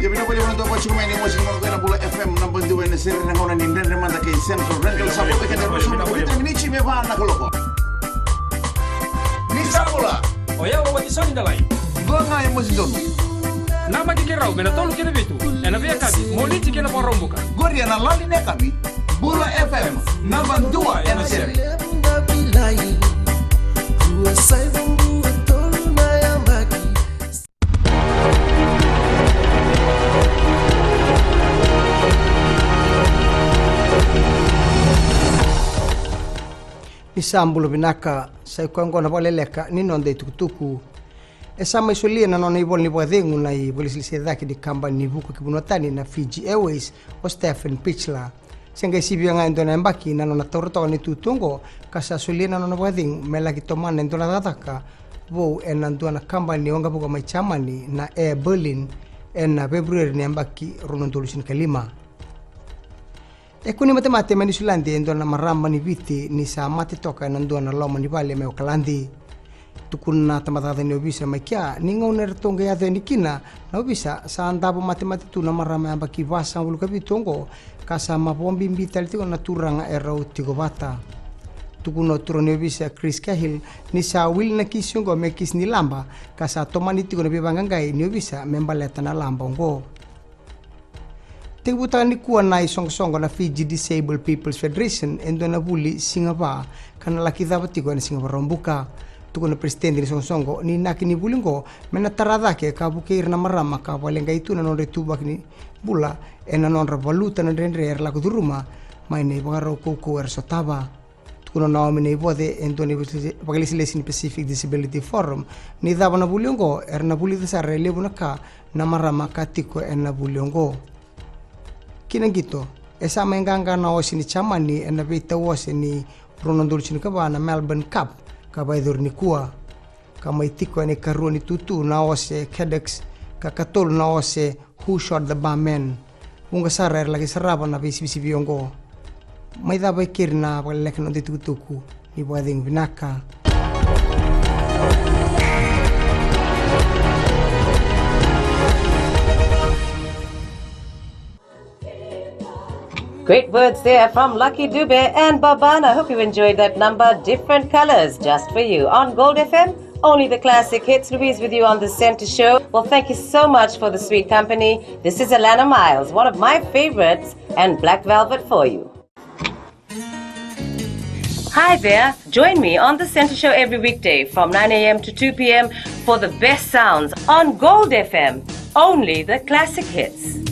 Jadi na pwede mo nito po chikumain ni Mosi mo na Bula FM ng banduan na sir na ngona ni Ndre Manda kay Central Rental sa po kay Ndre Manda ko dito minichi me ba na koloko. Ni sa Bula. Oya wa ti soni dalai. Go nga mo si don. Na magikiraw bena tolu kina bitu. Ena via kati mo liti kina porombuka. Gori na lali ne kami. Bula FM na banduan na sir. Isambulo binaka sa ikwango na Vakaleleka ni nonde tukutuku e sama isolia na nona ibol ni bwadhengu na ibolisi dhaki di kamba ni vuku kibunotani na Fiji Airways o Stephen Pichla senga isibia nga ndo na mbaki na nona toroto ni tutungo kasa solia na nona bwadhengu mela kitomana ndo na dataka vo ena ndo na kamba ni onga buka maichamani na Air Berlin ena Februari ni mbaki runondolusin kalima. E kuni mate mani sulandi endo na maramba ni viti ni sa mate toka nando na loma ni vale me okalandi tukuna tamatata ni obisa makia ni ngoner tonga ya ni kina na obisa sa andabo mate tu na marama amba ki vasa ulu kabitongo kasa mapombi mbital tiko na turanga erau tiko bata tukuno turoni obisa Chris Cahill ni sa wil na kisungo me kis ni lamba kasa tomani tiko na bibangangai ni obisa membaleta na lamba ngo. Tingbutan ni kuwa na isong-songo na Fiji Disabled People's Federation endo na buli singapa kana laki dapat tigo na singapa rombuka tuko na presidente ni isong-songo ni naki ni bulingo mena taradake kabukir na marama ka walenga itu na non retubak ni bula ena non valuta na renre la kuduruma mai nei baro koko ersotaba tuko na naomi nei bode endo ni Vakaleleka ni Pacific Disability Forum ni daba na bulingo erna buli desare lebu na ka na marama ka tiko ena bulingo. Kina gitu, esa mengangga na osi ni chamani ena beta osi ni runondolusin kaba na Melbourne Cup kaba idur ni kuwa kama itiko ni karu ni tutu na osi KEDEX kakatol na osi Who Shot the Barman unga sarer lagi saraba na bisi biongo may dabay kir na Vakaleleka no ditutuku ni buading binaka. Great words there from Lucky Dube and Baban. I hope you enjoyed that number. Different colors just for you. On Gold FM, only the classic hits. Louise with you on the Center Show. Well, thank you so much for the sweet company. This is Alana Miles, one of my favorites, and Black Velvet for you. Hi there. Join me on the Center Show every weekday from 9 a.m. to 2 p.m. for the best sounds on Gold FM. Only the classic hits.